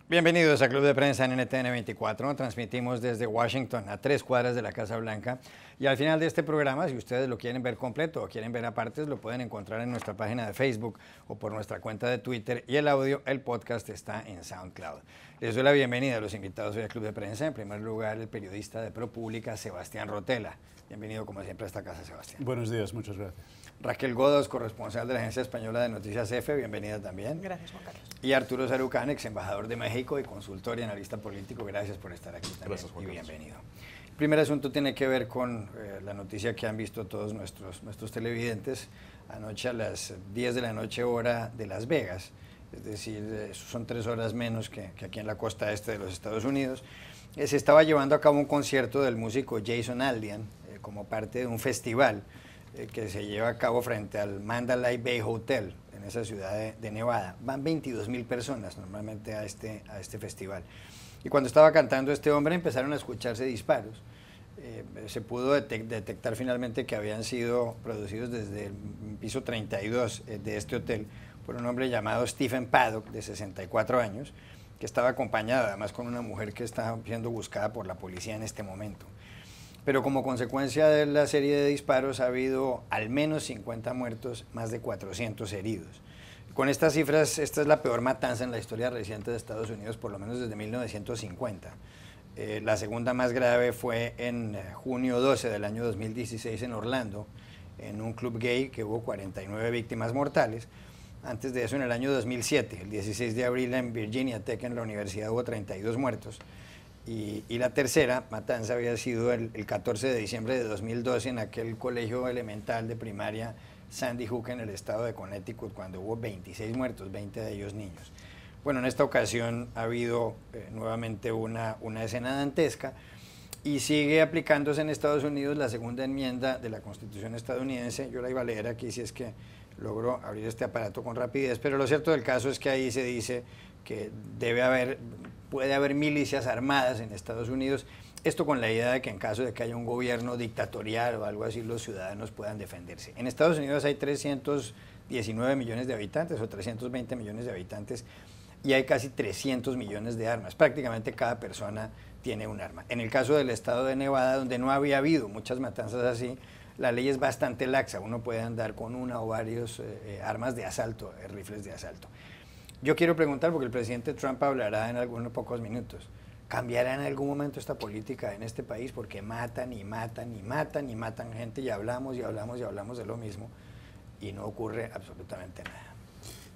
Bienvenidos a Club de Prensa en NTN 24. Transmitimos desde Washington, a 3 cuadras de la Casa Blanca. Y al final de este programa, si ustedes lo quieren ver completo o quieren ver a partes, lo pueden encontrar en nuestra página de Facebook o por nuestra cuenta de Twitter. Y el audio, el podcast, está en SoundCloud. Les doy la bienvenida a los invitados hoy al Club de Prensa. En primer lugar, el periodista de ProPublica, Sebastián Rotela. Bienvenido, como siempre, a esta casa, Sebastián. Buenos días, muchas gracias. Raquel Godos, corresponsal de la Agencia Española de Noticias EFE, bienvenida también. Gracias, Juan Carlos. Y Arturo Sarucán, ex embajador de México y consultor y analista político, gracias por estar aquí también. Gracias, Juan y Carlos. bienvenido. El primer asunto tiene que ver con la noticia que han visto todos nuestros televidentes anoche a las 10 de la noche hora de Las Vegas, es decir, son 3 horas menos que aquí en la costa este de los Estados Unidos. Se estaba llevando a cabo un concierto del músico Jason Aldean como parte de un festival que se lleva a cabo frente al Mandalay Bay Hotel en esa ciudad de Nevada. Van 22,000 personas normalmente a este festival. Y cuando estaba cantando este hombre empezaron a escucharse disparos. Se pudo detectar finalmente que habían sido producidos desde el piso 32 de este hotel por un hombre llamado Stephen Paddock, de 64 años, que estaba acompañado además con una mujer que está siendo buscada por la policía en este momento. Pero como consecuencia de la serie de disparos ha habido al menos 50 muertos, más de 400 heridos. Con estas cifras, esta es la peor matanza en la historia reciente de Estados Unidos, por lo menos desde 1950. La segunda más grave fue en junio 12 del año 2016 en Orlando, en un club gay que hubo 49 víctimas mortales. Antes de eso, en el año 2007, el 16 de abril en Virginia Tech, en la universidad, hubo 32 muertos. Y la tercera matanza había sido el 14 de diciembre de 2012 en aquel colegio elemental de primaria Sandy Hook en el estado de Connecticut, cuando hubo 26 muertos, 20 de ellos niños. Bueno, en esta ocasión ha habido nuevamente una escena dantesca y sigue aplicándose en Estados Unidos la segunda enmienda de la Constitución estadounidense. Yo la iba a leer aquí si es que logro abrir este aparato con rapidez, pero lo cierto del caso es que ahí se dice que puede haber milicias armadas en Estados Unidos, esto con la idea de que en caso de que haya un gobierno dictatorial o algo así, los ciudadanos puedan defenderse. En Estados Unidos hay 319 millones de habitantes o 320 millones de habitantes y hay casi 300 millones de armas. Prácticamente cada persona tiene un arma. En el caso del estado de Nevada, donde no había habido muchas matanzas así, la ley es bastante laxa. Uno puede andar con una o varios armas de asalto, rifles de asalto. Yo quiero preguntar, porque el presidente Trump hablará en algunos pocos minutos, ¿cambiará en algún momento esta política en este país? Porque matan y matan y matan y matan gente y hablamos y hablamos y hablamos de lo mismo y no ocurre absolutamente nada.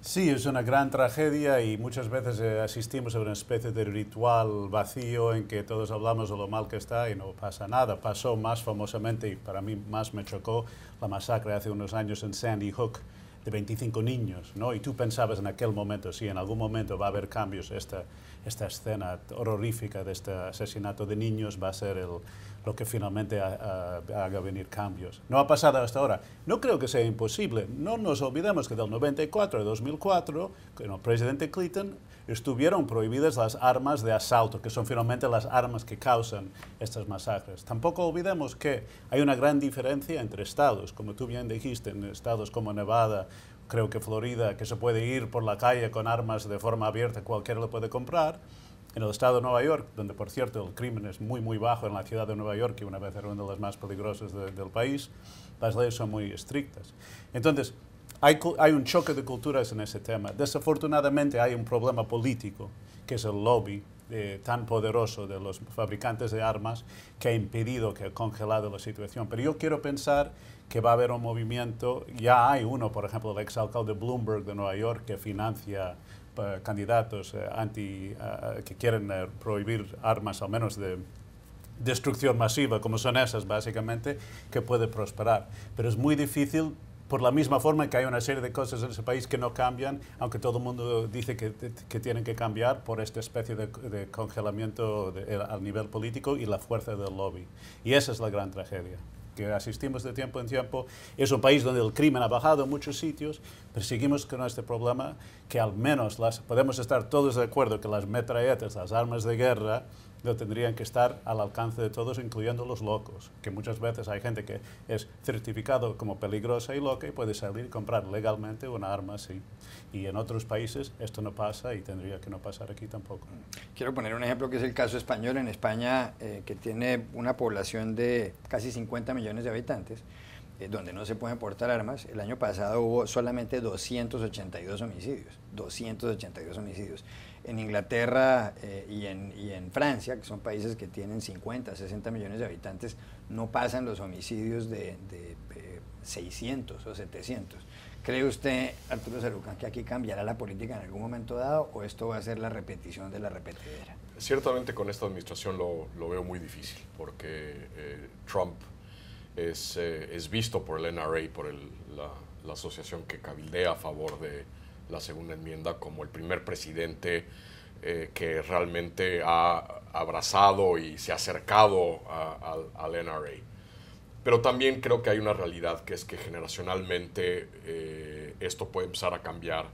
Sí, es una gran tragedia y muchas veces asistimos a una especie de ritual vacío en que todos hablamos de lo mal que está y no pasa nada. Pasó más famosamente, y para mí más me chocó, la masacre hace unos años en Sandy Hook, de 25 niños, ¿no? Y tú pensabas en aquel momento, sí, en algún momento va a haber cambios, esta escena horrorífica de este asesinato de niños va a ser lo que finalmente haga venir cambios. No ha pasado hasta ahora. No creo que sea imposible. No nos olvidemos que del 94 a 2004, con el presidente Clinton, estuvieron prohibidas las armas de asalto, que son finalmente las armas que causan estas masacres. Tampoco olvidemos que hay una gran diferencia entre estados, como tú bien dijiste, en estados como Nevada, creo que Florida, que se puede ir por la calle con armas de forma abierta, cualquiera lo puede comprar. En el estado de Nueva York, donde por cierto el crimen es muy bajo en la ciudad de Nueva York, que una vez era una de las más peligrosas del país, las leyes son muy estrictas. Entonces, hay un choque de culturas en ese tema. Desafortunadamente hay un problema político, que es el lobby tan poderoso de los fabricantes de armas, que ha impedido, que ha congelado la situación. Pero yo quiero pensar que va a haber un movimiento, ya hay uno, por ejemplo, el exalcalde Bloomberg de Nueva York, que financia candidatos que quieren prohibir armas, al menos de destrucción masiva, como son esas básicamente, que puede prosperar. Pero es muy difícil, por la misma forma que hay una serie de cosas en ese país que no cambian, aunque todo el mundo dice que tienen que cambiar por esta especie de congelamiento al nivel político y la fuerza del lobby. Y esa es la gran tragedia, que asistimos de tiempo en tiempo. Es un país donde el crimen ha bajado en muchos sitios, perseguimos con este problema que al menos podemos estar todos de acuerdo que las metralletas, las armas de guerra, no tendrían que estar al alcance de todos, incluyendo los locos, que muchas veces hay gente que es certificado como peligrosa y loca y puede salir y comprar legalmente una arma así. Y en otros países esto no pasa y tendría que no pasar aquí tampoco. Quiero poner un ejemplo que es el caso español. En España, que tiene una población de casi 50 millones de habitantes, donde no se pueden portar armas, el año pasado hubo solamente 282 homicidios. 282 homicidios. En Inglaterra y en Francia, que son países que tienen 50, 60 millones de habitantes, no pasan los homicidios de 600 o 700. ¿Cree usted, Arturo Cerucán, que aquí cambiará la política en algún momento dado o esto va a ser la repetición de la repetidera? Ciertamente con esta administración lo veo muy difícil, porque Trump es visto por el NRA, por la asociación que cabildea a favor de la segunda enmienda, como el primer presidente que realmente ha abrazado y se ha acercado al NRA. Pero también creo que hay una realidad, que es que generacionalmente esto puede empezar a cambiar.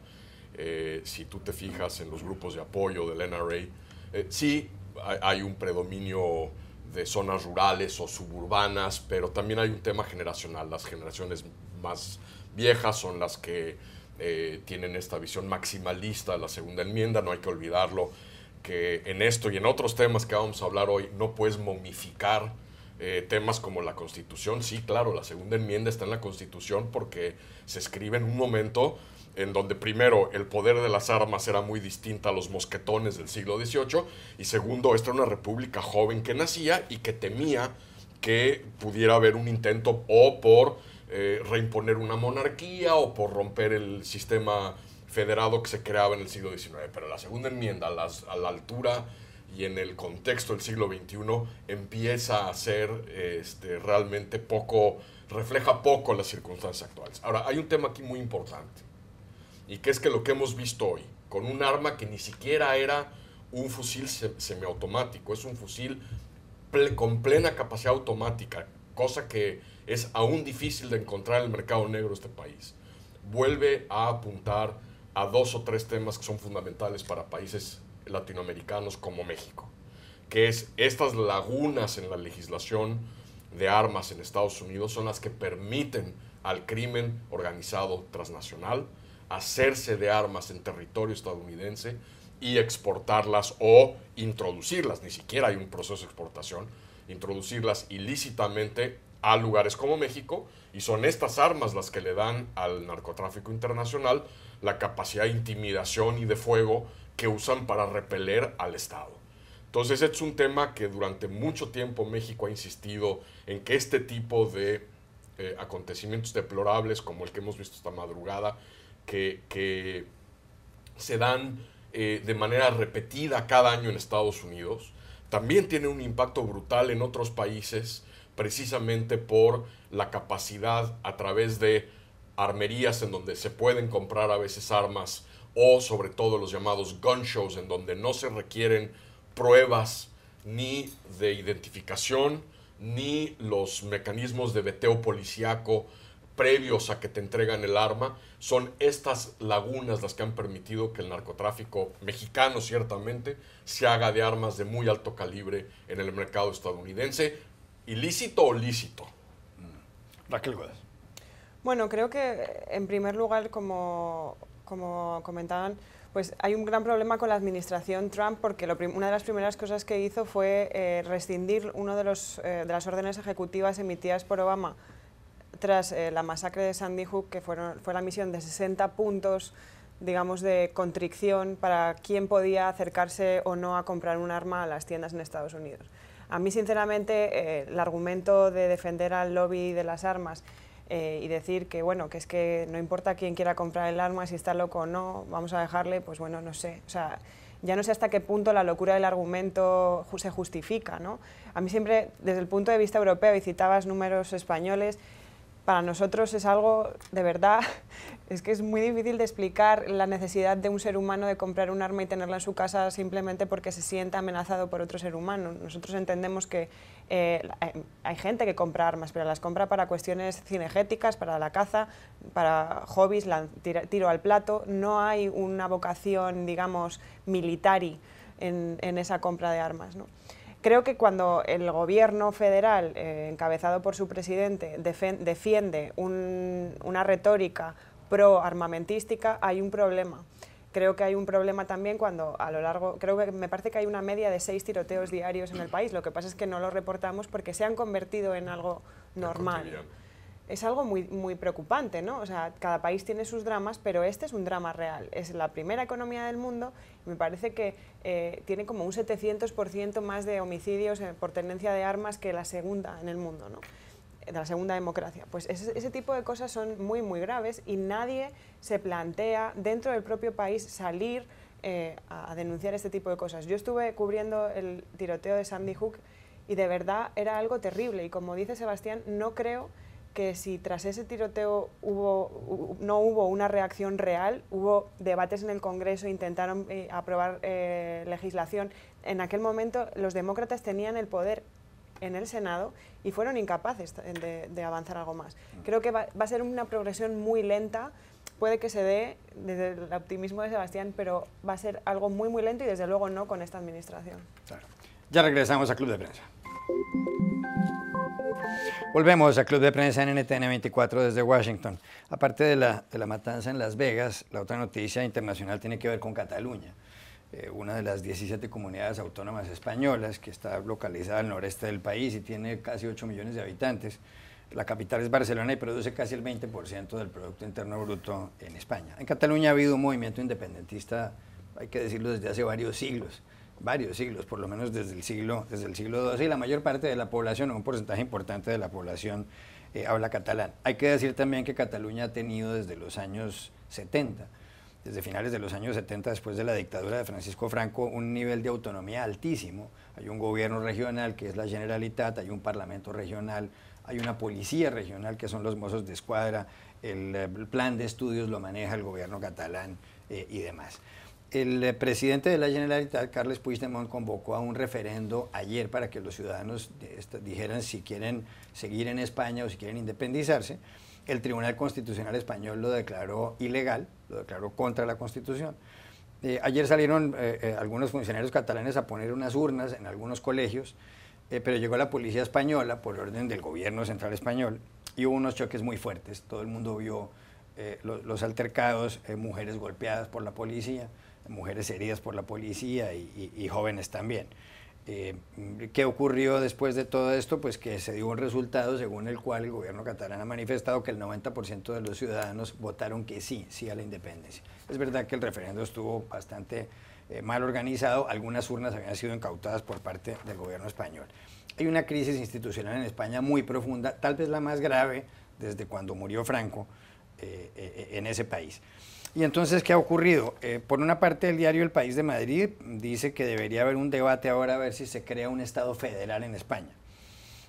Si tú te fijas en los grupos de apoyo del NRA, sí hay un predominio de zonas rurales o suburbanas, pero también hay un tema generacional. Las generaciones más viejas son las que tienen esta visión maximalista de la segunda enmienda. No hay que olvidarlo, que en esto y en otros temas que vamos a hablar hoy no puedes momificar temas como la Constitución. Sí, claro, la segunda enmienda está en la Constitución porque se escribe en un momento en donde primero el poder de las armas era muy distinta a los mosquetones del siglo XVIII y segundo, esta era una república joven que nacía y que temía que pudiera haber un intento o por reimponer una monarquía o por romper el sistema federado que se creaba en el siglo XIX. Pero la segunda enmienda, a la altura y en el contexto del siglo XXI, empieza a ser realmente refleja poco las circunstancias actuales. Ahora, hay un tema aquí muy importante, y que es que lo que hemos visto hoy, con un arma que ni siquiera era un fusil semiautomático, es un fusil con plena capacidad automática, cosa que es aún difícil de encontrar en el mercado negro de este país, vuelve a apuntar a dos o tres temas que son fundamentales para países latinoamericanos como México, que es estas lagunas en la legislación de armas en Estados Unidos son las que permiten al crimen organizado transnacional hacerse de armas en territorio estadounidense y exportarlas o introducirlas, ni siquiera hay un proceso de exportación, introducirlas ilícitamente a lugares como México, y son estas armas las que le dan al narcotráfico internacional la capacidad de intimidación y de fuego que usan para repeler al Estado. Entonces, es un tema que durante mucho tiempo México ha insistido en que este tipo de acontecimientos deplorables, como el que hemos visto esta madrugada, que se dan de manera repetida cada año en Estados Unidos, también tiene un impacto brutal en otros países, precisamente por la capacidad a través de armerías en donde se pueden comprar a veces armas, o sobre todo los llamados gun shows, en donde no se requieren pruebas ni de identificación, ni los mecanismos de veteo policíaco previos a que te entregan el arma. Son estas lagunas las que han permitido que el narcotráfico mexicano, ciertamente, se haga de armas de muy alto calibre en el mercado estadounidense. ¿Ilícito o lícito? Raquel Gómez. Bueno, creo que en primer lugar, como comentaban, pues hay un gran problema con la administración Trump, porque una de las primeras cosas que hizo fue rescindir uno de las órdenes ejecutivas emitidas por Obama tras la masacre de Sandy Hook, que fue la emisión de 60 puntos, digamos, de contrición para quién podía acercarse o no a comprar un arma a las tiendas en Estados Unidos. A mí, sinceramente, el argumento de defender al lobby de las armas y decir que, bueno, que es que no importa quién quiera comprar el arma, si está loco o no, vamos a dejarle, pues bueno, no sé. O sea, ya no sé hasta qué punto la locura del argumento se justifica, ¿no? A mí siempre, desde el punto de vista europeo, y citabas números españoles, para nosotros es algo de verdad Es que es muy difícil de explicar la necesidad de un ser humano de comprar un arma y tenerla en su casa simplemente porque se siente amenazado por otro ser humano. Nosotros entendemos que hay gente que compra armas, pero las compra para cuestiones cinegéticas, para la caza, para hobbies, tiro al plato. No hay una vocación, digamos, militari en esa compra de armas, ¿no? Creo que cuando el gobierno federal, encabezado por su presidente, defiende una retórica pro-armamentística, hay un problema. Creo que hay un problema también cuando a lo largo, me parece que hay una media de 6 tiroteos diarios en el país. Lo que pasa es que no lo reportamos porque se han convertido en algo normal. Es algo muy, muy preocupante, ¿no? O sea, cada país tiene sus dramas, pero este es un drama real. Es la primera economía del mundo y me parece que tiene como un 700% más de homicidios por tenencia de armas que la segunda en el mundo, ¿no? De la segunda democracia. Pues ese tipo de cosas son muy, muy graves y nadie se plantea dentro del propio país salir a denunciar este tipo de cosas. Yo estuve cubriendo el tiroteo de Sandy Hook y de verdad era algo terrible y como dice Sebastián, no creo que si tras ese tiroteo no hubo una reacción real, hubo debates en el Congreso, intentaron aprobar legislación. En aquel momento los demócratas tenían el poder en el Senado y fueron incapaces de avanzar algo más. Creo que va a ser una progresión muy lenta, puede que se dé desde el optimismo de Sebastián, pero va a ser algo muy, muy lento y desde luego no con esta administración. Claro. Ya regresamos a Club de Prensa. Volvemos a Club de Prensa en NTN 24 desde Washington. Aparte de la matanza en Las Vegas, la otra noticia internacional tiene que ver con Cataluña, una de las 17 comunidades autónomas españolas que está localizada al noreste del país y tiene casi 8 millones de habitantes. La capital es Barcelona y produce casi el 20% del Producto Interno Bruto en España. En Cataluña ha habido un movimiento independentista, hay que decirlo, desde hace varios siglos, por lo menos desde el siglo XII, y la mayor parte de la población, un porcentaje importante de la población, habla catalán. Hay que decir también que Cataluña ha tenido desde los años 70, desde finales de los años 70, después de la dictadura de Francisco Franco, un nivel de autonomía altísimo. Hay un gobierno regional que es la Generalitat, hay un parlamento regional, hay una policía regional que son los Mossos d'Esquadra, el plan de estudios lo maneja el gobierno catalán y demás. El presidente de la Generalitat, Carles Puigdemont, convocó a un referendo ayer para que los ciudadanos dijeran si quieren seguir en España o si quieren independizarse. El Tribunal Constitucional Español lo declaró ilegal, lo declaró contra la Constitución. Ayer salieron algunos funcionarios catalanes a poner unas urnas en algunos colegios, pero llegó la policía española por orden del gobierno central español y hubo unos choques muy fuertes. Todo el mundo vio los altercados, mujeres golpeadas por la policía, mujeres heridas por la policía y jóvenes también. ¿Qué ocurrió después de todo esto? Pues que se dio un resultado según el cual el gobierno catalán ha manifestado que el 90% de los ciudadanos votaron que sí a la independencia. Es verdad que el referendo estuvo bastante mal organizado, algunas urnas habían sido incautadas por parte del gobierno español. Hay una crisis institucional en España muy profunda, tal vez la más grave desde cuando murió Franco en ese país. Y entonces, ¿qué ha ocurrido? Por una parte, el diario El País de Madrid dice que debería haber un debate ahora a ver si se crea un Estado federal en España.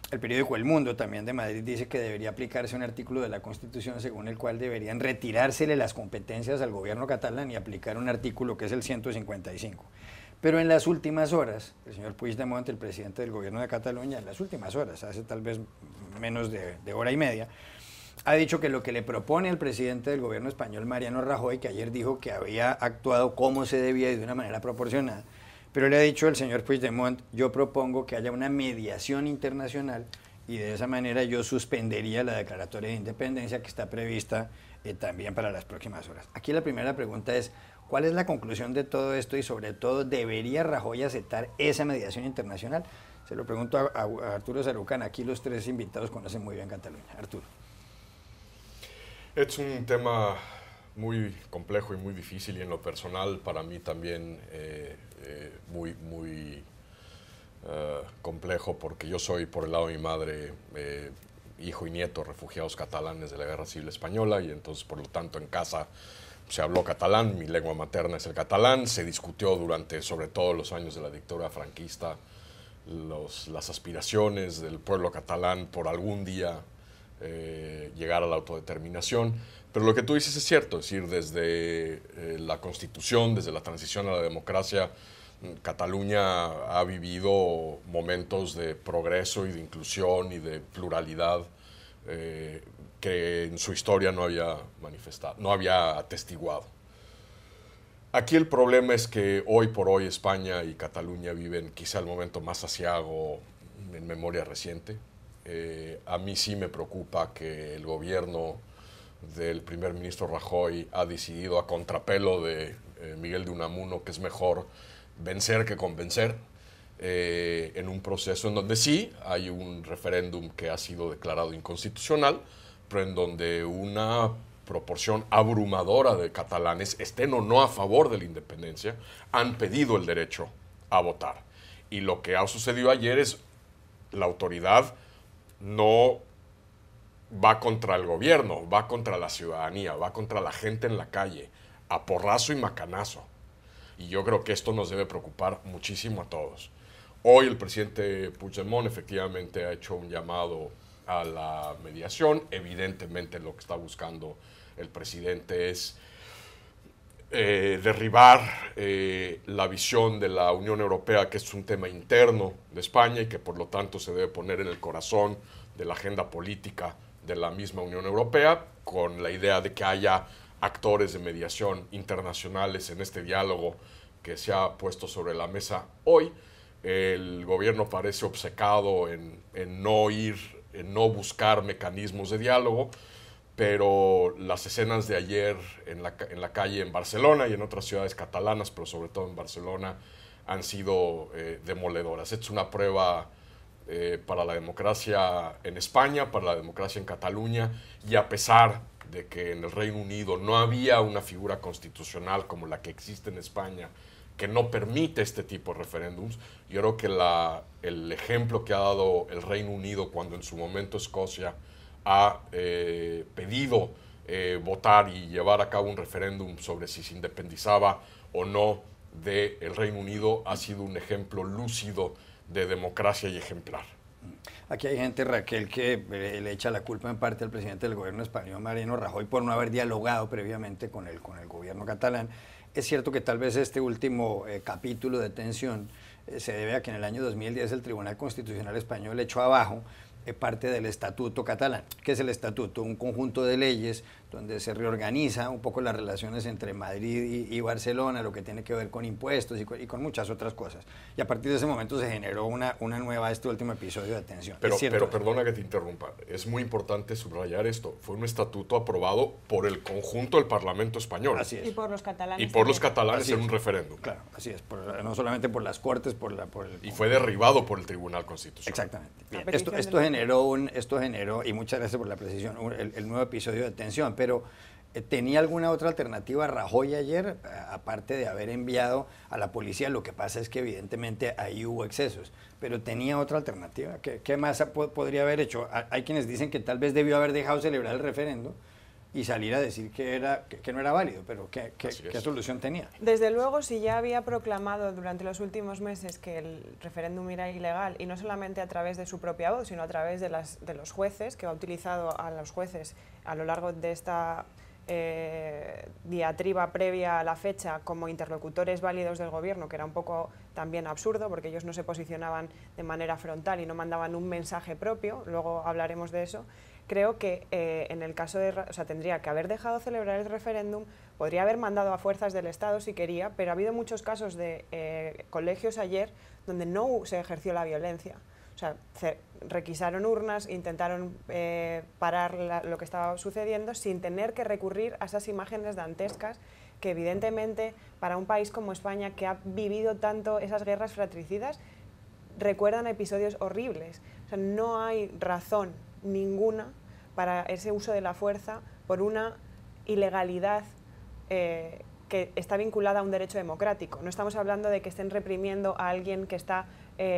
El periódico El Mundo, también de Madrid, dice que debería aplicarse un artículo de la Constitución según el cual deberían retirársele las competencias al gobierno catalán y aplicar un artículo que es el 155. Pero en las últimas horas, el señor Puigdemont, el presidente del gobierno de Cataluña, en las últimas horas, hace tal vez menos de hora y media, ha dicho que lo que le propone al presidente del gobierno español, Mariano Rajoy, que ayer dijo que había actuado como se debía y de una manera proporcionada, pero le ha dicho el señor Puigdemont, yo propongo que haya una mediación internacional y de esa manera yo suspendería la declaratoria de independencia que está prevista también para las próximas horas. Aquí la primera pregunta es, ¿cuál es la conclusión de todo esto y sobre todo, ¿debería Rajoy aceptar esa mediación internacional? Se lo pregunto a Arturo Sarucán, aquí los tres invitados conocen muy bien Cataluña. Arturo. Es un tema muy complejo y muy difícil y en lo personal para mí también muy complejo porque yo soy por el lado de mi madre hijo y nieto refugiados catalanes de la Guerra Civil Española y entonces por lo tanto en casa se habló catalán, mi lengua materna es el catalán, se discutió durante sobre todo los años de la dictadura franquista las aspiraciones del pueblo catalán por algún día llegar a la autodeterminación. Pero lo que tú dices es cierto, es decir, desde la Constitución, desde la transición a la democracia, Cataluña ha vivido momentos de progreso y de inclusión y de pluralidad que en su historia no había manifestado, no había atestiguado. Aquí el problema es que hoy por hoy España y Cataluña viven quizá el momento más aciago en memoria reciente. A mí sí me preocupa que el gobierno del primer ministro Rajoy ha decidido a contrapelo de Miguel de Unamuno que es mejor vencer que convencer, en un proceso en donde sí hay un referéndum que ha sido declarado inconstitucional, pero en donde una proporción abrumadora de catalanes, estén o no a favor de la independencia, han pedido el derecho a votar. Y lo que ha sucedido ayer es la autoridad no va contra el gobierno, va contra la ciudadanía, va contra la gente en la calle, a porrazo y macanazo. Y yo creo que esto nos debe preocupar muchísimo a todos. Hoy el presidente Puigdemont efectivamente ha hecho un llamado a la mediación. Evidentemente lo que está buscando el presidente es derribar la visión de la Unión Europea, que es un tema interno de España y que por lo tanto se debe poner en el corazón de la agenda política de la misma Unión Europea, con la idea de que haya actores de mediación internacionales en este diálogo que se ha puesto sobre la mesa hoy. El gobierno parece obcecado en no buscar mecanismos de diálogo, pero las escenas de ayer en la calle en Barcelona y en otras ciudades catalanas, pero sobre todo en Barcelona, han sido demoledoras. Es una prueba para la democracia en España, para la democracia en Cataluña, y a pesar de que en el Reino Unido no había una figura constitucional como la que existe en España que no permite este tipo de referéndums, yo creo que el ejemplo que ha dado el Reino Unido cuando en su momento Escocia ha pedido votar y llevar a cabo un referéndum sobre si se independizaba o no del Reino Unido ha sido un ejemplo lúcido de democracia y ejemplar. Aquí hay gente, Raquel, que le echa la culpa en parte al presidente del gobierno español, Mariano Rajoy, por no haber dialogado previamente con el gobierno catalán. Es cierto que tal vez este último capítulo de tensión se debe a que en el año 2010 el Tribunal Constitucional Español echó abajo parte del Estatuto catalán. ¿Qué es el Estatuto? Un conjunto de leyes donde se reorganiza un poco las relaciones entre Madrid y Barcelona, lo que tiene que ver con impuestos y con muchas otras cosas. Y a partir de ese momento se generó una nueva, este último episodio de tensión. Pero perdona que te interrumpa, es muy importante subrayar esto. Fue un estatuto aprobado por el conjunto del Parlamento español. Así es. Y por los catalanes. Y por los catalanes en un referéndum. Claro, así es. No solamente por las Cortes, y fue derribado por el Tribunal Constitucional. Exactamente. Bien. Esto generó, y muchas gracias por la precisión, el nuevo episodio de tensión, pero ¿tenía alguna otra alternativa Rajoy ayer, aparte de haber enviado a la policía? Lo que pasa es que evidentemente ahí hubo excesos, pero ¿tenía otra alternativa? ¿Qué más podría haber hecho? Hay quienes dicen que tal vez debió haber dejado celebrar el referéndum y salir a decir que no era válido, pero ¿qué solución tenía? Desde luego, si ya había proclamado durante los últimos meses que el referéndum era ilegal, y no solamente a través de su propia voz, sino a través de los jueces, que ha utilizado a los jueces a lo largo de esta diatriba previa a la fecha como interlocutores válidos del gobierno, que era un poco también absurdo, porque ellos no se posicionaban de manera frontal y no mandaban un mensaje propio, luego hablaremos de eso. Creo que en el caso tendría que haber dejado celebrar el referéndum, podría haber mandado a fuerzas del Estado si quería, pero ha habido muchos casos de colegios ayer donde no se ejerció la violencia. O sea, requisaron urnas, intentaron parar lo que estaba sucediendo sin tener que recurrir a esas imágenes dantescas que evidentemente para un país como España, que ha vivido tanto esas guerras fratricidas, recuerdan episodios horribles. O sea, no hay razón ninguna para ese uso de la fuerza por una ilegalidad que está vinculada a un derecho democrático. No estamos hablando de que estén reprimiendo a alguien que está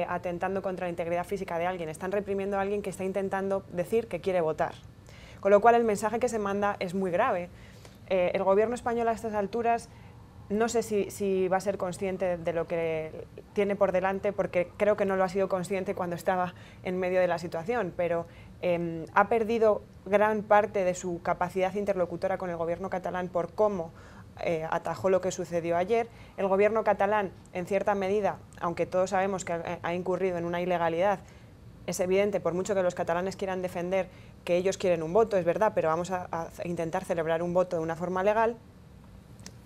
atentando contra la integridad física de alguien, están reprimiendo a alguien que está intentando decir que quiere votar. Con lo cual el mensaje que se manda es muy grave. El gobierno español a estas alturas no sé si va a ser consciente de lo que tiene por delante, porque creo que no lo ha sido consciente cuando estaba en medio de la situación, pero ha perdido gran parte de su capacidad interlocutora con el gobierno catalán por cómo atajó lo que sucedió ayer. El gobierno catalán, en cierta medida, aunque todos sabemos que ha incurrido en una ilegalidad, es evidente, por mucho que los catalanes quieran defender que ellos quieren un voto, es verdad, pero vamos a intentar celebrar un voto de una forma legal.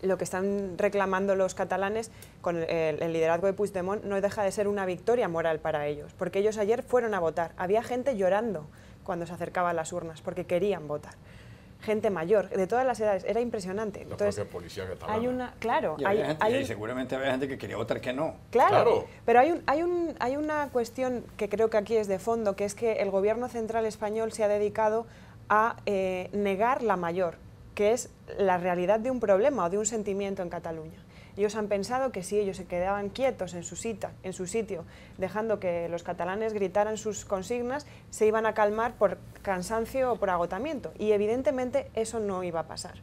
Lo que están reclamando los catalanes con el liderazgo de Puigdemont no deja de ser una victoria moral para ellos, porque ellos ayer fueron a votar. Había gente llorando cuando se acercaban las urnas, porque querían votar. Gente mayor, de todas las edades, era impresionante. La propia policía catalana. Hay una, claro, y seguramente había gente que quería votar que no. Claro. Pero hay una cuestión que creo que aquí es de fondo, que es que el gobierno central español se ha dedicado a negar la mayor, que es la realidad de un problema o de un sentimiento en Cataluña. Ellos han pensado que si ellos se quedaban quietos en su sitio, dejando que los catalanes gritaran sus consignas, se iban a calmar por cansancio o por agotamiento. Y evidentemente eso no iba a pasar.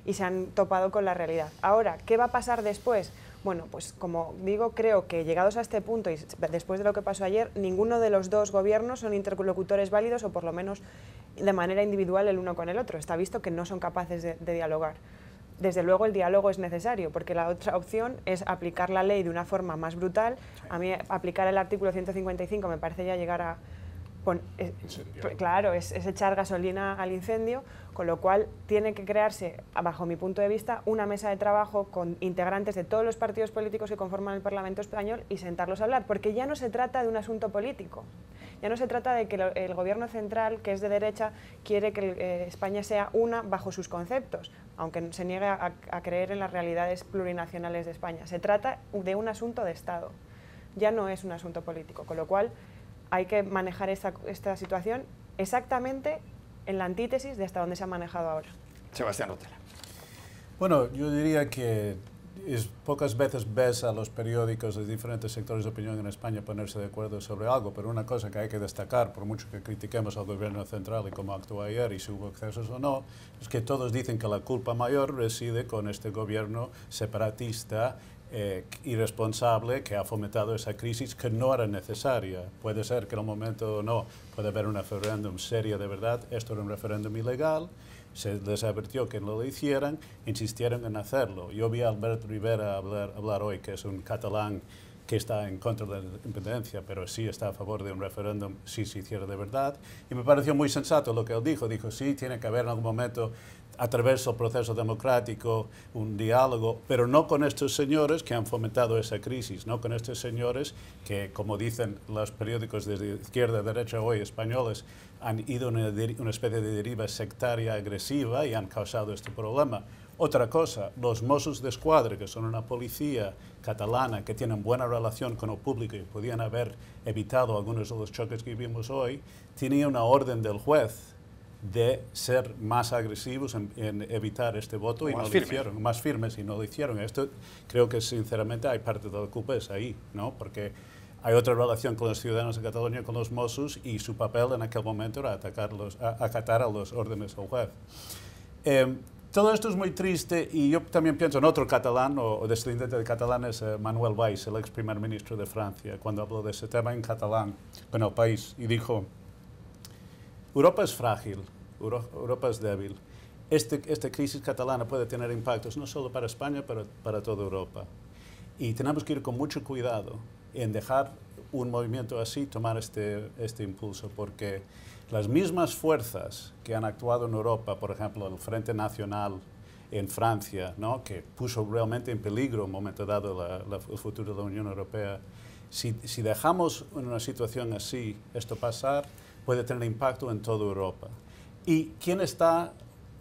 Y se han topado con la realidad. Ahora, ¿qué va a pasar después? Bueno, pues como digo, creo que llegados a este punto y después de lo que pasó ayer, ninguno de los dos gobiernos son interlocutores válidos, o por lo menos de manera individual el uno con el otro. Está visto que no son capaces de dialogar. Desde luego el diálogo es necesario, porque la otra opción es aplicar la ley de una forma más brutal. A mí aplicar el artículo 155 me parece ya llegar a... Claro, es echar gasolina al incendio, con lo cual tiene que crearse, bajo mi punto de vista, una mesa de trabajo con integrantes de todos los partidos políticos que conforman el Parlamento español y sentarlos a hablar, porque ya no se trata de un asunto político, ya no se trata de que el gobierno central, que es de derecha, quiere que España sea una bajo sus conceptos, aunque se niegue a creer en las realidades plurinacionales de España. Se trata de un asunto de Estado, ya no es un asunto político, con lo cual hay que manejar esta situación exactamente en la antítesis de hasta dónde se ha manejado ahora. Sebastián Rotela. Bueno, yo diría que pocas veces ves a los periódicos de diferentes sectores de opinión en España ponerse de acuerdo sobre algo, pero una cosa que hay que destacar, por mucho que critiquemos al gobierno central y cómo actuó ayer y si hubo excesos o no, es que todos dicen que la culpa mayor reside con este gobierno separatista irresponsable que ha fomentado esa crisis que no era necesaria. Puede ser que en un momento no, puede haber un referéndum serio de verdad. Esto era un referéndum ilegal, se les advirtió que no lo hicieran, insistieron en hacerlo. Yo vi a Albert Rivera hablar hoy, que es un catalán que está en contra de la independencia, pero sí está a favor de un referéndum si se hiciera de verdad. Y me pareció muy sensato lo que él dijo. Dijo, sí, tiene que haber en algún momento, a través del proceso democrático, un diálogo, pero no con estos señores que han fomentado esa crisis, no con estos señores que, como dicen los periódicos de izquierda y derecha hoy españoles, han ido en una especie de deriva sectaria agresiva y han causado este problema. Otra cosa, los Mossos d'Esquadra, que son una policía catalana que tienen buena relación con el público y podían haber evitado algunos de los choques que vimos hoy, tenían una orden del juez de ser más agresivos en evitar este voto y no lo hicieron, más firmes y no lo hicieron. Esto creo que sinceramente hay parte de la culpa es ahí, ¿no? Porque hay otra relación con los ciudadanos de Cataluña, con los Mossos, y su papel en aquel momento era acatar a los órdenes del juez. Todo esto es muy triste y yo también pienso en otro catalán o descendiente de catalanes, Manuel Valls, el ex primer ministro de Francia, cuando habló de ese tema en catalán con el país y dijo: Europa es frágil, Europa es débil. Esta crisis catalana puede tener impactos no solo para España, pero para toda Europa. Y tenemos que ir con mucho cuidado en dejar un movimiento así tomar este impulso, porque las mismas fuerzas que han actuado en Europa, por ejemplo, el Frente Nacional en Francia, ¿no?, que puso realmente en peligro en un momento dado el futuro de la Unión Europea, si dejamos en una situación así esto pasar, puede tener impacto en toda Europa. ¿Y quién está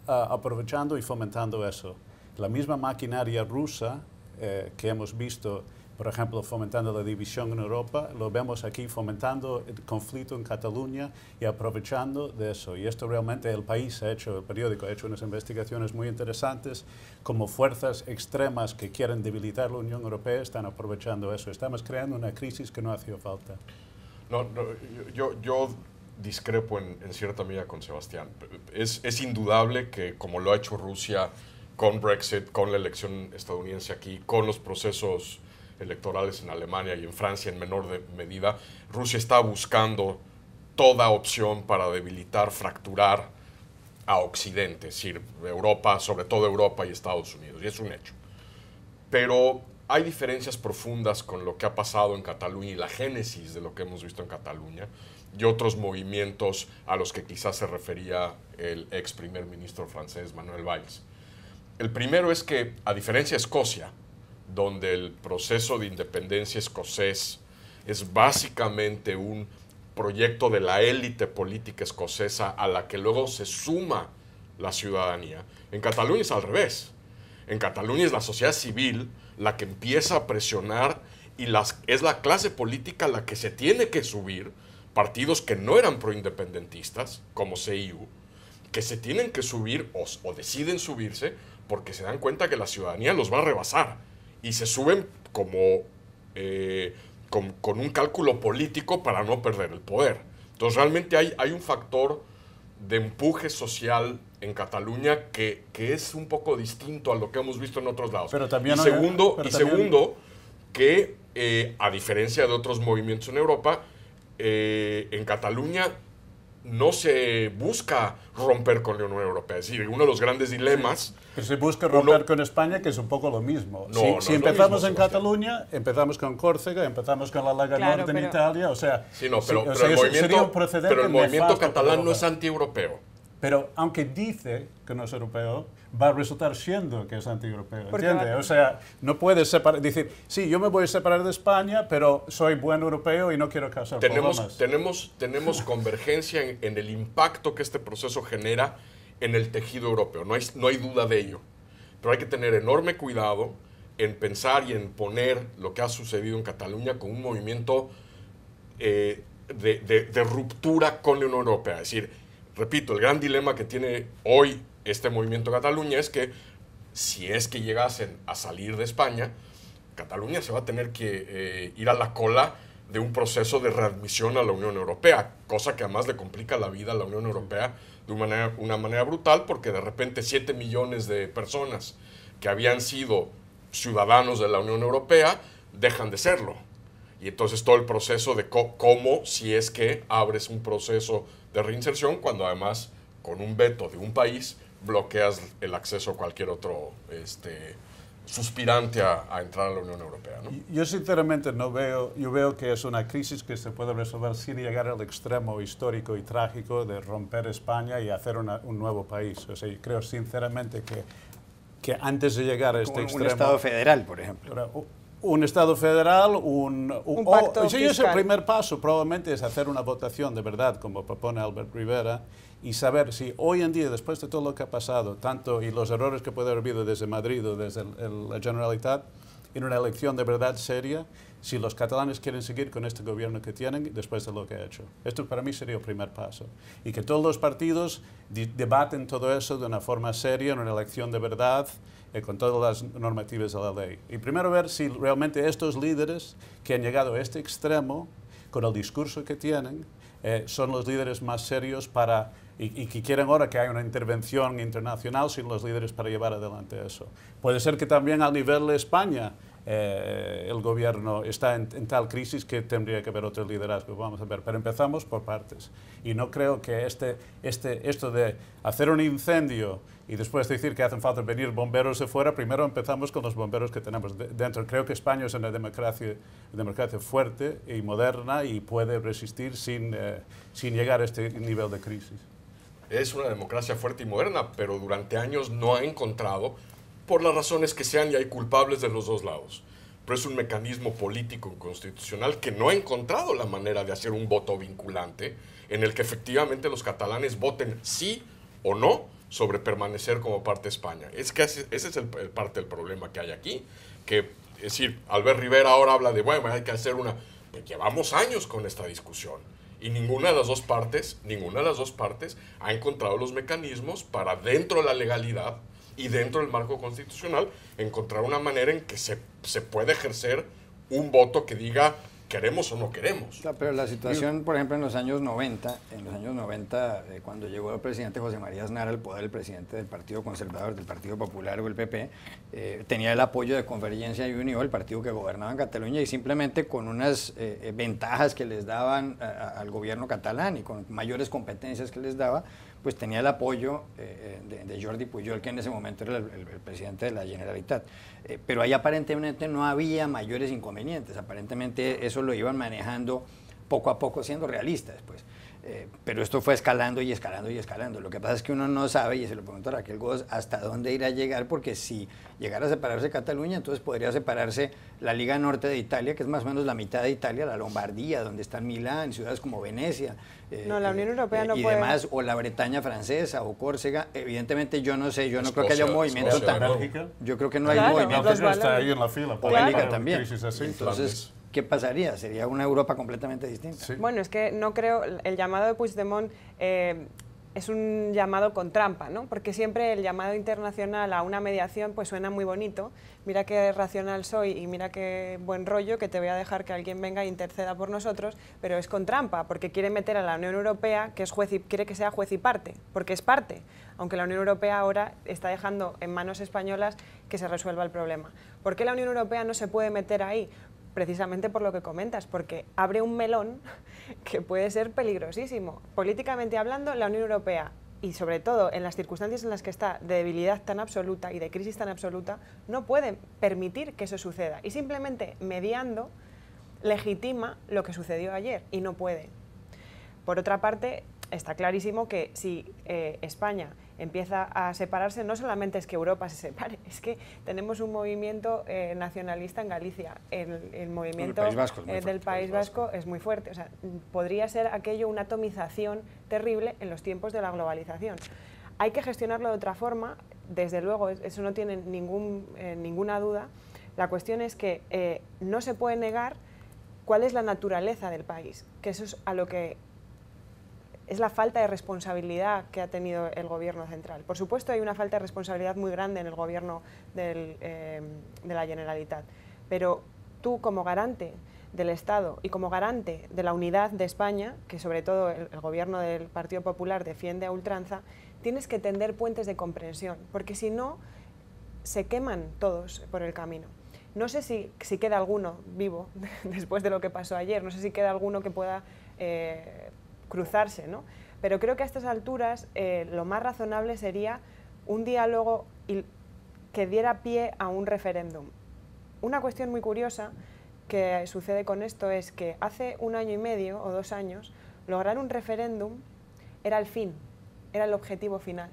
aprovechando y fomentando eso? La misma maquinaria rusa que hemos visto, por ejemplo, fomentando la división en Europa, lo vemos aquí fomentando el conflicto en Cataluña y aprovechando de eso. Y esto realmente el país el periódico ha hecho unas investigaciones muy interesantes, como fuerzas extremas que quieren debilitar la Unión Europea están aprovechando eso. Estamos creando una crisis que no hacía falta. No, yo discrepo en cierta medida con Sebastián. Es indudable que, como lo ha hecho Rusia con Brexit, con la elección estadounidense aquí, con los procesos electorales en Alemania y en Francia en menor medida, Rusia está buscando toda opción para debilitar, fracturar a Occidente, es decir, Europa, sobre todo Europa y Estados Unidos, y es un hecho. Pero hay diferencias profundas con lo que ha pasado en Cataluña y la génesis de lo que hemos visto en Cataluña y otros movimientos a los que quizás se refería el ex primer ministro francés Manuel Valls. El primero es que, a diferencia de Escocia, donde el proceso de independencia escocés es básicamente un proyecto de la élite política escocesa a la que luego se suma la ciudadanía, en Cataluña es al revés. En Cataluña es la sociedad civil la que empieza a presionar y es la clase política la que se tiene que subir, partidos que no eran proindependentistas, como CIU, que se tienen que subir o deciden subirse porque se dan cuenta que la ciudadanía los va a rebasar y se suben como con un cálculo político para no perder el poder. Entonces realmente hay un factor de empuje social en Cataluña que es un poco distinto a lo que hemos visto en otros lados. Pero también segundo, que a diferencia de otros movimientos en Europa, en Cataluña no se busca romper con la Unión Europea. Es decir, uno de los grandes dilemas... Que se busca romper con España, que es un poco lo mismo. Si empezamos en Cataluña, empezamos con Córcega, empezamos con la Lega Norte en Italia, o sea... Sí, no, pero el movimiento catalán no es anti-europeo. Pero aunque dice que no es europeo, va a resultar siendo que es anti-europeo, ¿entiendes? O sea, no puedes decir, sí, yo me voy a separar de España, pero soy buen europeo y no quiero causar problemas. Tenemos convergencia en el impacto que este proceso genera en el tejido europeo, no hay duda de ello. Pero hay que tener enorme cuidado en pensar y en poner lo que ha sucedido en Cataluña con un movimiento de ruptura con la Unión Europea. Es decir, repito, el gran dilema que tiene hoy este movimiento Cataluña es que si es que llegasen a salir de España, Cataluña se va a tener que ir a la cola de un proceso de readmisión a la Unión Europea, cosa que además le complica la vida a la Unión Europea de una manera brutal, porque de repente 7 millones de personas que habían sido ciudadanos de la Unión Europea dejan de serlo. Y entonces todo el proceso de cómo, si es que abres un proceso de reinserción, cuando además con un veto de un país bloqueas el acceso a cualquier otro suspirante a entrar a la Unión Europea, ¿no? Yo sinceramente yo veo que es una crisis que se puede resolver sin llegar al extremo histórico y trágico de romper España y hacer un nuevo país. O sea, yo creo sinceramente que antes de llegar a este extremo... Un Estado federal, por ejemplo. Un Estado federal, un pacto fiscal. El primer paso probablemente es hacer una votación de verdad, como propone Albert Rivera, y saber si hoy en día, después de todo lo que ha pasado, tanto y los errores que puede haber habido desde Madrid o desde la Generalitat, en una elección de verdad seria, si los catalanes quieren seguir con este gobierno que tienen después de lo que ha hecho. Esto para mí sería el primer paso. Y que todos los partidos debaten todo eso de una forma seria, en una elección de verdad, con todas las normativas de la ley. Y primero ver si realmente estos líderes que han llegado a este extremo, con el discurso que tienen, son los líderes más serios y que quieren ahora que haya una intervención internacional, sin los líderes para llevar adelante eso. Puede ser que también a nivel de España el gobierno está en tal crisis que tendría que haber otro liderazgo. Vamos a ver, pero empezamos por partes. Y no creo que esto de hacer un incendio y después decir que hacen falta venir bomberos de fuera, primero empezamos con los bomberos que tenemos dentro. Creo que España es una democracia fuerte y moderna y puede resistir sin llegar a este nivel de crisis. Es una democracia fuerte y moderna, pero durante años no ha encontrado, por las razones que sean, y hay culpables de los dos lados, pero es un mecanismo político constitucional que no ha encontrado la manera de hacer un voto vinculante en el que efectivamente los catalanes voten sí o no sobre permanecer como parte de España. Es que ese es el parte del problema que hay aquí, que es decir, Albert Rivera ahora habla de, bueno, hay que hacer una... Pues llevamos años con esta discusión y ninguna de las dos partes ha encontrado los mecanismos para, dentro de la legalidad y dentro del marco constitucional, encontrar una manera en que se puede ejercer un voto que diga ¿queremos o no queremos? Claro, pero la situación, por ejemplo, en los años 90, cuando llegó el presidente José María Aznar al poder, el presidente del Partido Conservador, del Partido Popular o el PP, tenía el apoyo de Convergencia y Unió, el partido que gobernaba en Cataluña, y simplemente con unas ventajas que les daban al gobierno catalán y con mayores competencias que les daba, pues tenía el apoyo de Jordi Pujol, que en ese momento era el presidente de la Generalitat. Pero ahí aparentemente no había mayores inconvenientes, aparentemente eso lo iban manejando poco a poco, siendo realistas, pues. Pero esto fue escalando y escalando y escalando. Lo que pasa es que uno no sabe, y se lo pregunto a Raquel Góes, hasta dónde irá a llegar, porque si llegara a separarse Cataluña, entonces podría separarse la Liga Norte de Italia, que es más o menos la mitad de Italia, la Lombardía, donde están Milán, ciudades como Venecia. No, la Unión Europea no y puede. demás, o la Bretaña francesa o Córcega. Evidentemente yo no sé, yo no Escocia, creo que haya un movimiento Escocia, tan... Bélgica. Yo creo que no hay Claro, movimiento. los Bélgica está valores. ahí en la fila. O para Bélgica una también. crisis así. Entonces, ¿qué pasaría? Sería una Europa completamente distinta. Sí. Bueno, es que no creo, el llamado de Puigdemont es un llamado con trampa, ¿no? Porque siempre el llamado internacional a una mediación pues suena muy bonito. Mira qué racional soy y mira qué buen rollo, que te voy a dejar que alguien venga e interceda por nosotros, pero es con trampa, porque quiere meter a la Unión Europea, que es juez y quiere que sea juez y parte, porque es parte, aunque la Unión Europea ahora está dejando en manos españolas que se resuelva el problema. ¿Por qué la Unión Europea no se puede meter ahí? Precisamente por lo que comentas, porque abre un melón que puede ser peligrosísimo. Políticamente hablando, la Unión Europea, y sobre todo en las circunstancias en las que está, de debilidad tan absoluta y de crisis tan absoluta, no puede permitir que eso suceda. Y simplemente mediando legitima lo que sucedió ayer, y no puede. Por otra parte, está clarísimo que si España empieza a separarse, no solamente es que Europa se separe, es que tenemos un movimiento nacionalista en Galicia. El movimiento del País Vasco es muy fuerte. O sea, podría ser aquello una atomización terrible en los tiempos de la globalización. Hay que gestionarlo de otra forma, desde luego, eso no tiene ninguna duda. La cuestión es que no se puede negar cuál es la naturaleza del país, que eso es a lo que es la falta de responsabilidad que ha tenido el gobierno central. Por supuesto, hay una falta de responsabilidad muy grande en el gobierno de la Generalitat, pero tú, como garante del Estado y como garante de la unidad de España, que sobre todo el gobierno del Partido Popular defiende a ultranza, tienes que tender puentes de comprensión, porque si no, se queman todos por el camino. No sé si queda alguno vivo después de lo que pasó ayer, no sé si queda alguno que pueda cruzarse, ¿no? Pero creo que a estas alturas lo más razonable sería un diálogo que diera pie a un referéndum. Una cuestión muy curiosa que sucede con esto es que hace 1 año y medio o 2 años lograr un referéndum era el fin, era el objetivo final.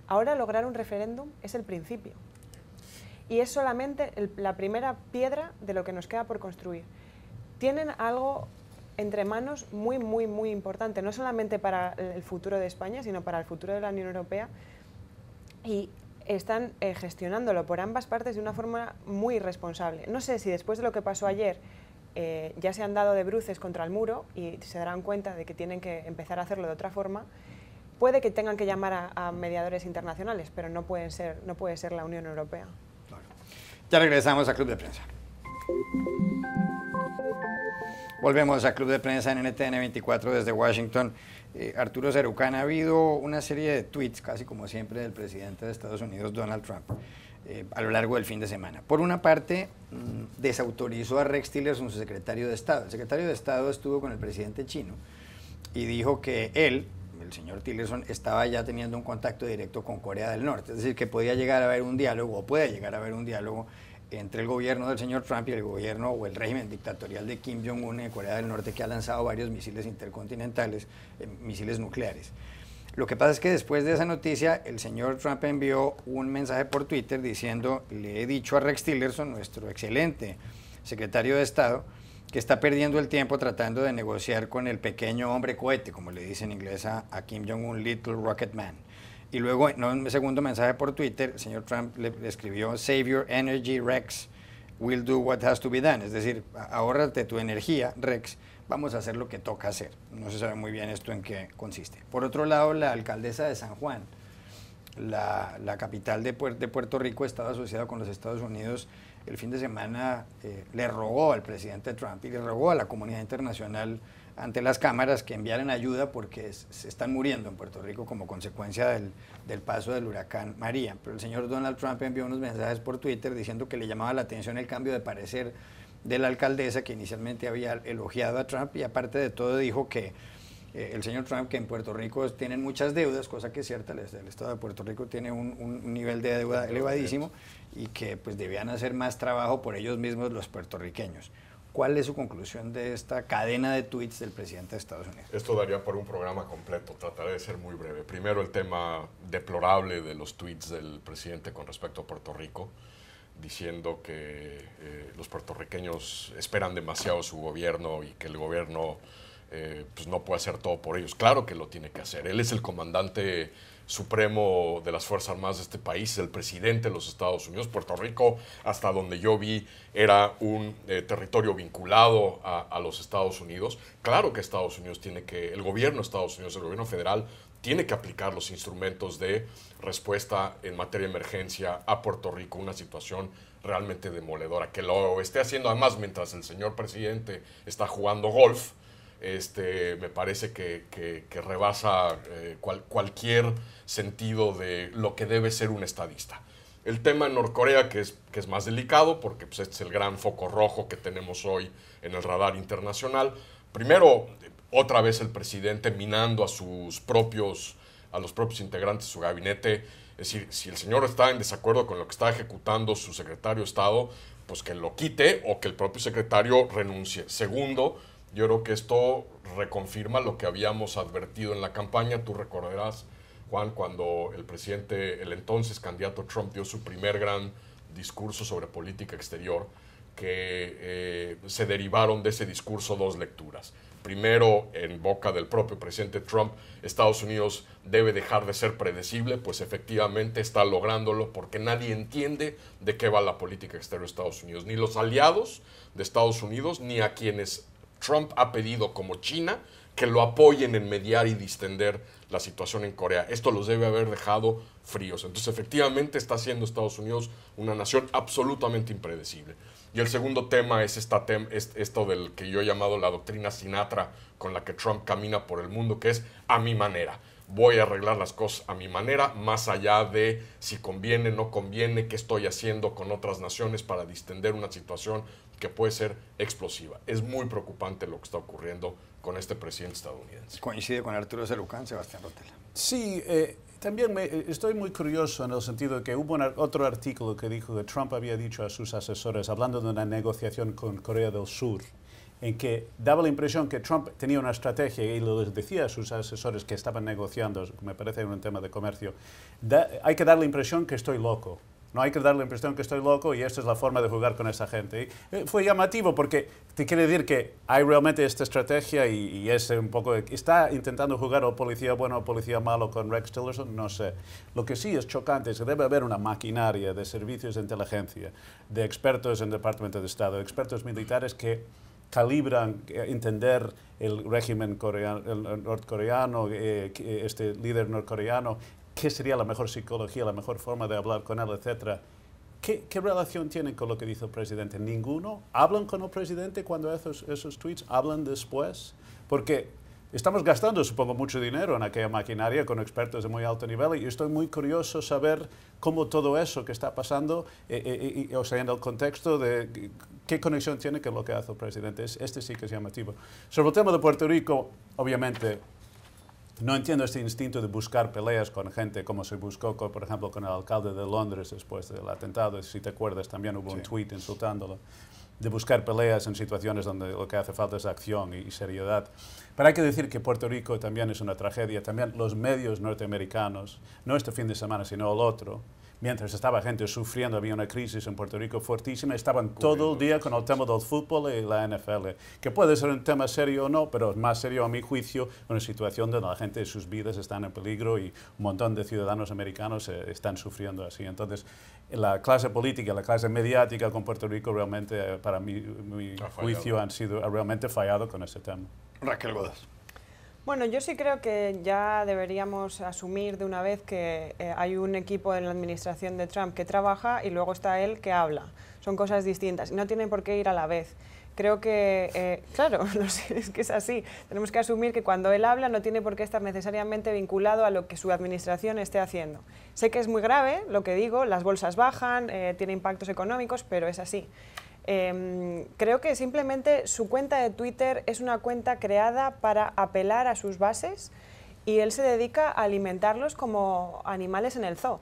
Ahora lograr un referéndum es el principio. Y es solamente la primera piedra de lo que nos queda por construir. Tienen algo entre manos muy, muy, muy importante, no solamente para el futuro de España, sino para el futuro de la Unión Europea, y están gestionándolo por ambas partes de una forma muy responsable. No sé si después de lo que pasó ayer ya se han dado de bruces contra el muro y se darán cuenta de que tienen que empezar a hacerlo de otra forma. Puede que tengan que llamar a mediadores internacionales, pero no puede ser la Unión Europea. Claro. Ya regresamos a Club de Prensa. Volvemos a Club de Prensa en NTN 24 desde Washington. Arturo Cerucán, ha habido una serie de tweets, casi como siempre, del presidente de Estados Unidos, Donald Trump, a lo largo del fin de semana. Por una parte, desautorizó a Rex Tillerson, su secretario de Estado. El secretario de Estado estuvo con el presidente chino y dijo que él, el señor Tillerson, estaba ya teniendo un contacto directo con Corea del Norte, es decir, que podía llegar a haber un diálogo, o puede llegar a haber un diálogo entre el gobierno del señor Trump y el gobierno o el régimen dictatorial de Kim Jong-un en Corea del Norte, que ha lanzado varios misiles intercontinentales, misiles nucleares. Lo que pasa es que después de esa noticia, el señor Trump envió un mensaje por Twitter diciendo: le he dicho a Rex Tillerson, nuestro excelente secretario de Estado, que está perdiendo el tiempo tratando de negociar con el pequeño hombre cohete, como le dice en inglés a Kim Jong-un, Little Rocket Man. Y luego, en un segundo mensaje por Twitter, el señor Trump le escribió: Save your energy, Rex, we'll do what has to be done. Es decir, ahórrate tu energía, Rex, vamos a hacer lo que toca hacer. No se sabe muy bien esto en qué consiste. Por otro lado, la alcaldesa de San Juan, la capital de Puerto Rico, estaba asociada con los Estados Unidos, el fin de semana le rogó al presidente Trump y le rogó a la comunidad internacional ante las cámaras que enviaran ayuda porque se están muriendo en Puerto Rico como consecuencia del paso del huracán María. Pero el señor Donald Trump envió unos mensajes por Twitter diciendo que le llamaba la atención el cambio de parecer de la alcaldesa, que inicialmente había elogiado a Trump, y aparte de todo dijo que el señor Trump, que en Puerto Rico tienen muchas deudas, cosa que es cierta, el Estado de Puerto Rico tiene un nivel de deuda elevadísimo, y que pues debían hacer más trabajo por ellos mismos los puertorriqueños. ¿Cuál es su conclusión de esta cadena de tweets del presidente de Estados Unidos? Esto daría por un programa completo, trataré de ser muy breve. Primero, el tema deplorable de los tweets del presidente con respecto a Puerto Rico, diciendo que los puertorriqueños esperan demasiado su gobierno y que el gobierno pues no puede hacer todo por ellos. Claro que lo tiene que hacer. Él es el comandante supremo de las Fuerzas Armadas de este país, el presidente de los Estados Unidos. Puerto Rico, hasta donde yo vi, era un territorio vinculado a los Estados Unidos. Claro que Estados Unidos tiene que, el gobierno de Estados Unidos, el gobierno federal, tiene que aplicar los instrumentos de respuesta en materia de emergencia a Puerto Rico, una situación realmente demoledora. Que lo esté haciendo además mientras el señor presidente está jugando golf, me parece que rebasa cualquier sentido de lo que debe ser un estadista. El tema en Norcorea, que es más delicado, porque pues, este es el gran foco rojo que tenemos hoy en el radar internacional. Primero, otra vez el presidente minando a los propios integrantes de su gabinete. Es decir, si el señor está en desacuerdo con lo que está ejecutando su secretario de Estado, pues que lo quite o que el propio secretario renuncie. Segundo, yo creo que esto reconfirma lo que habíamos advertido en la campaña. Tú recordarás, Juan, cuando el entonces candidato Trump dio su primer gran discurso sobre política exterior, que se derivaron de ese discurso dos lecturas. Primero, en boca del propio presidente Trump, Estados Unidos debe dejar de ser predecible, pues efectivamente está lográndolo porque nadie entiende de qué va la política exterior de Estados Unidos, ni los aliados de Estados Unidos, ni a quienes Trump ha pedido, como China, que lo apoyen en mediar y distender la situación en Corea. Esto los debe haber dejado fríos. Entonces, efectivamente, está siendo Estados Unidos una nación absolutamente impredecible. Y el segundo tema es esto del que yo he llamado la doctrina Sinatra, con la que Trump camina por el mundo, que es a mi manera. Voy a arreglar las cosas a mi manera, más allá de si conviene, no conviene, qué estoy haciendo con otras naciones para distender una situación que puede ser explosiva. Es muy preocupante lo que está ocurriendo con este presidente estadounidense. Coincide con Arturo Celucán, Sebastián Rotella. Sí, también estoy muy curioso en el sentido de que hubo otro artículo que dijo que Trump había dicho a sus asesores, hablando de una negociación con Corea del Sur, en que daba la impresión que Trump tenía una estrategia y lo decía a sus asesores que estaban negociando, me parece un tema de comercio, hay que dar la impresión que estoy loco. No hay que dar la impresión que estoy loco y esta es la forma de jugar con esa gente. Y fue llamativo porque te quiere decir que hay realmente esta estrategia y es un poco... ¿Está intentando jugar o policía bueno o policía malo con Rex Tillerson? No sé. Lo que sí es chocante es que debe haber una maquinaria de servicios de inteligencia, de expertos en el Departamento de Estado, de expertos militares que calibran entender el régimen el norcoreano, este líder norcoreano, qué sería la mejor psicología, la mejor forma de hablar con él, etcétera. ¿Qué relación tienen con lo que dice el presidente? ¿Ninguno? ¿Hablan con el presidente cuando hacen esos tweets? ¿Hablan después? Porque estamos gastando, supongo, mucho dinero en aquella maquinaria con expertos de muy alto nivel y estoy muy curioso saber cómo todo eso que está pasando, o sea, en el contexto de qué conexión tiene con lo que hace el presidente. Este sí que es llamativo. Sobre el tema de Puerto Rico, obviamente, no entiendo este instinto de buscar peleas con gente como se buscó, por ejemplo, con el alcalde de Londres después del atentado. Si te acuerdas, también hubo un tweet insultándolo. De buscar peleas en situaciones donde lo que hace falta es acción y seriedad. Pero hay que decir que Puerto Rico también es una tragedia. También los medios norteamericanos, no este fin de semana, sino el otro, mientras estaba gente sufriendo, había una crisis en Puerto Rico fuertísima, estaban todo el día con el tema del fútbol y la NFL, que puede ser un tema serio o no, pero es más serio a mi juicio, una situación donde la gente, sus vidas están en peligro y un montón de ciudadanos americanos están sufriendo así. Entonces, la clase política, la clase mediática con Puerto Rico realmente, para mi juicio, han sido realmente fallado con ese tema. Raquel Godós. Bueno, yo sí creo que ya deberíamos asumir de una vez que hay un equipo en la administración de Trump que trabaja y luego está él que habla. O son cosas distintas y no tienen por qué ir a la vez. Creo que, claro, no sé, es que es así. Tenemos que asumir que cuando él habla no tiene por qué estar necesariamente vinculado a lo que su administración esté haciendo. Sé que es muy grave lo que digo, las bolsas bajan, tiene impactos económicos, pero es así. Creo que simplemente su cuenta de Twitter es una cuenta creada para apelar a sus bases y él se dedica a alimentarlos como animales en el zoo.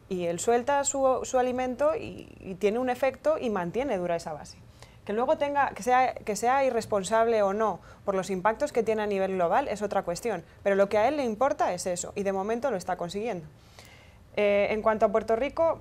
Y él suelta su alimento y tiene un efecto y mantiene dura esa base. Que luego que sea irresponsable o no por los impactos que tiene a nivel global es otra cuestión, pero lo que a él le importa es eso, y de momento lo está consiguiendo. En cuanto a Puerto Rico,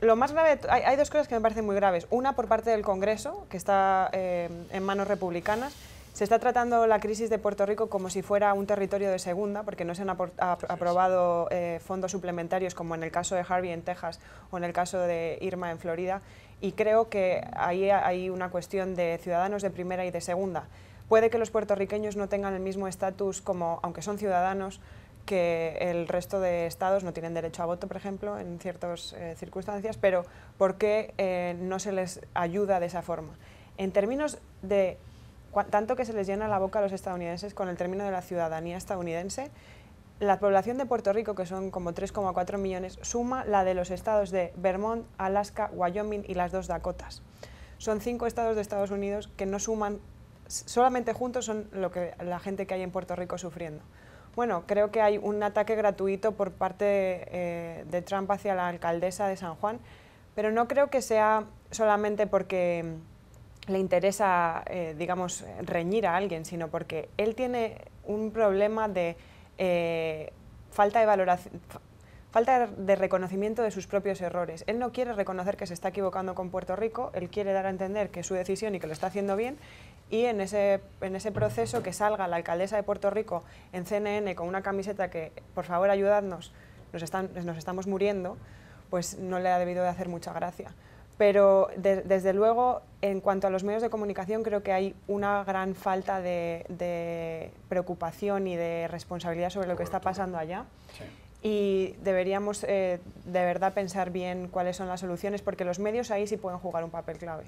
lo más grave, hay dos cosas que me parecen muy graves. Una por parte del Congreso, que está en manos republicanas. Se está tratando la crisis de Puerto Rico como si fuera un territorio de segunda, porque no se han aprobado fondos suplementarios como en el caso de Harvey en Texas o en el caso de Irma en Florida. Y creo que ahí hay una cuestión de ciudadanos de primera y de segunda. Puede que los puertorriqueños no tengan el mismo estatus como, aunque son ciudadanos, que el resto de estados. No tienen derecho a voto, por ejemplo, en ciertas circunstancias, pero ¿por qué no se les ayuda de esa forma? En términos de tanto que se les llena la boca a los estadounidenses con el término de la ciudadanía estadounidense, la población de Puerto Rico, que son como 3,4 millones, suma la de los estados de Vermont, Alaska, Wyoming y las 2 Dakotas. Son 5 estados de Estados Unidos que no suman, solamente juntos son la gente que hay en Puerto Rico sufriendo. Bueno, creo que hay un ataque gratuito por parte de Trump hacia la alcaldesa de San Juan, pero no creo que sea solamente porque le interesa, digamos, reñir a alguien, sino porque él tiene un problema de falta de valoración, falta de reconocimiento de sus propios errores. Él no quiere reconocer que se está equivocando con Puerto Rico, él quiere dar a entender que es su decisión y que lo está haciendo bien, y en ese proceso que salga la alcaldesa de Puerto Rico en CNN con una camiseta que, por favor, ayudadnos, nos estamos muriendo, pues no le ha debido de hacer mucha gracia. Pero desde luego, en cuanto a los medios de comunicación, creo que hay una gran falta de preocupación y de responsabilidad sobre lo que está pasando allá. Sí. Y deberíamos de verdad pensar bien cuáles son las soluciones, porque los medios ahí sí pueden jugar un papel clave.